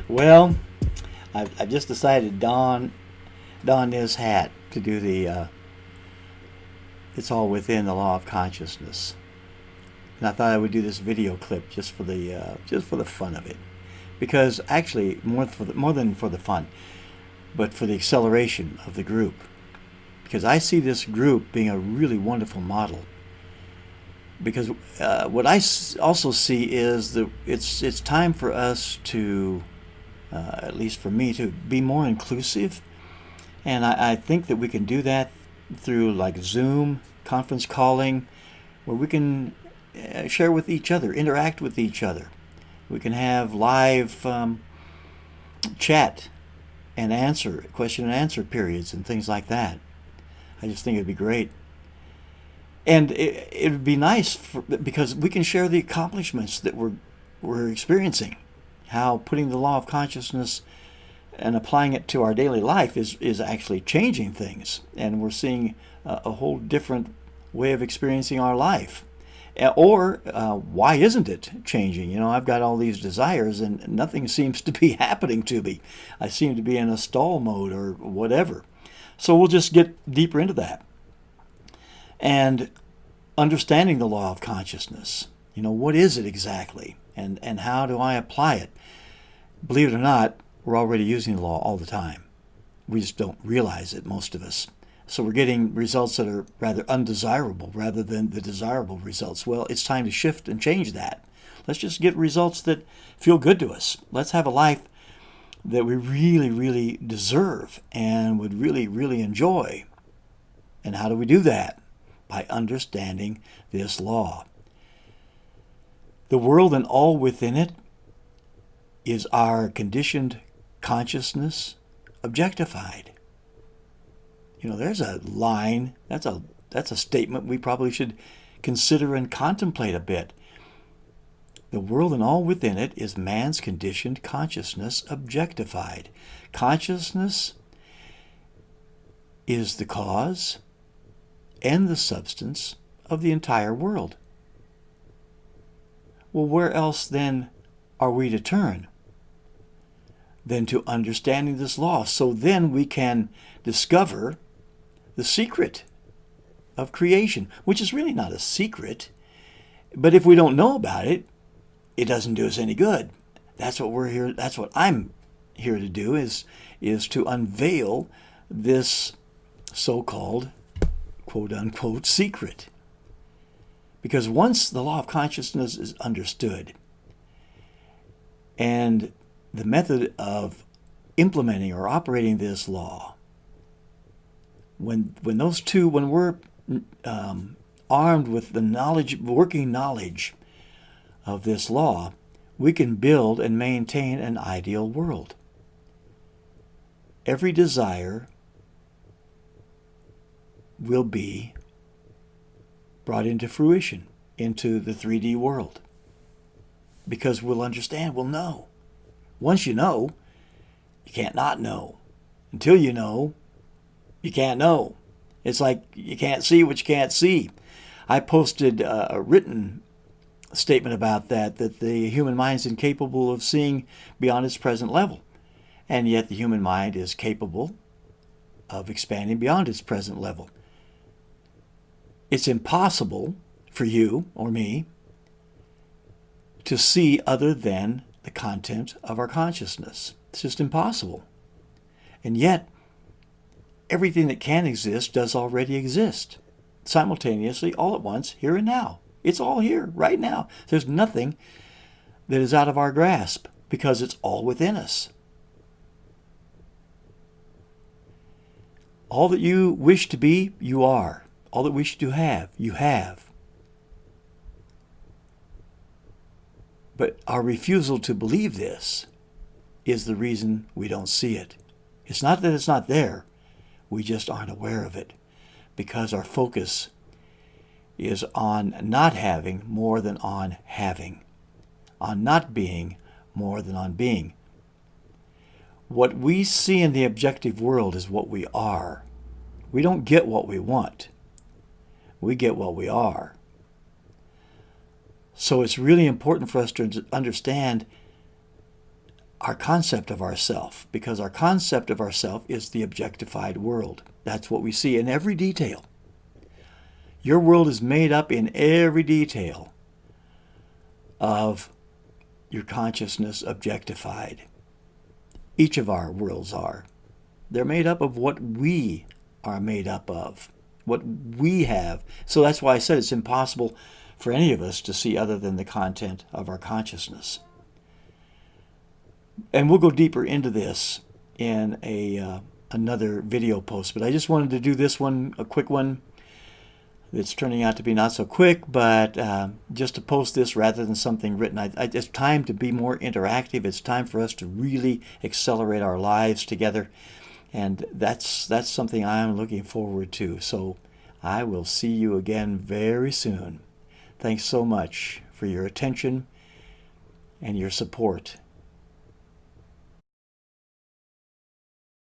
Well, I've just decided to don this hat to do the it's all within the law of consciousness, and I thought I would do this video clip just for the fun of it, because actually more than for the fun, but for the acceleration of the group, because I see this group being a really wonderful model. Because what I also see is that it's time for us to, at least for me, to be more inclusive. And I think that we can do that through like Zoom conference calling, where we can share with each other, interact with each other. We can have live chat and answer, question and answer periods and things like that. I just think it'd be great. And it would be nice because we can share the accomplishments that we're experiencing. How putting the law of consciousness and applying it to our daily life is actually changing things. And we're seeing a whole different way of experiencing our life. Or why isn't it changing? You know, I've got all these desires and nothing seems to be happening to me. I seem to be in a stall mode or whatever. So we'll just get deeper into that. And understanding the law of consciousness. You know, what is it exactly? And how do I apply it? Believe it or not, we're already using the law all the time. We just don't realize it, most of us. So we're getting results that are rather undesirable rather than the desirable results. Well, it's time to shift and change that. Let's just get results that feel good to us. Let's have a life that we really, really deserve and would really, really enjoy. And how do we do that? By understanding this law. The world and all within it is our conditioned consciousness objectified. You know, there's a line, that's a statement we probably should consider and contemplate a bit. The world and all within it is man's conditioned consciousness objectified. Consciousness is the cause and the substance of the entire world. Well, where else then are we to turn than to understanding this law? So then we can discover the secret of creation, which is really not a secret, but if we don't know about it, it doesn't do us any good. That's what we're here, that's what I'm here to do, is to unveil this so-called quote-unquote secret. Because once the law of consciousness is understood and the method of implementing or operating this law, when we're armed with the working knowledge of this law, we can build and maintain an ideal world. Every desire will be brought into fruition, into the 3D world. Because we'll understand, we'll know. Once you know, you can't not know. Until you know, you can't know. It's like you can't see what you can't see. I posted a written statement about that the human mind is incapable of seeing beyond its present level. And yet the human mind is capable of expanding beyond its present level. It's impossible for you or me to see other than the content of our consciousness. It's just impossible. And yet, everything that can exist does already exist, simultaneously, all at once, here and now. It's all here, right now. There's nothing that is out of our grasp, because it's all within us. All that you wish to be, you are. All that we wish to have, you have. But our refusal to believe this is the reason we don't see it. It's not that it's not there. We just aren't aware of it because our focus is on not having more than on having, on not being more than on being. What we see in the objective world is what we are. We don't get what we want. We get what we are. So it's really important for us to understand our concept of ourself, because our concept of ourself is the objectified world. That's what we see in every detail. Your world is made up in every detail of your consciousness objectified. Each of our worlds are. They're made up of what we are made up of, what we have. So that's why I said it's impossible for any of us to see other than the content of our consciousness. And we'll go deeper into this in another video post, but I just wanted to do this one, a quick one. It's turning out to be not so quick, but just to post this rather than something written. It's time to be more interactive. It's time for us to really accelerate our lives together. And that's something I'm looking forward to. So I will see you again very soon. Thanks so much for your attention and your support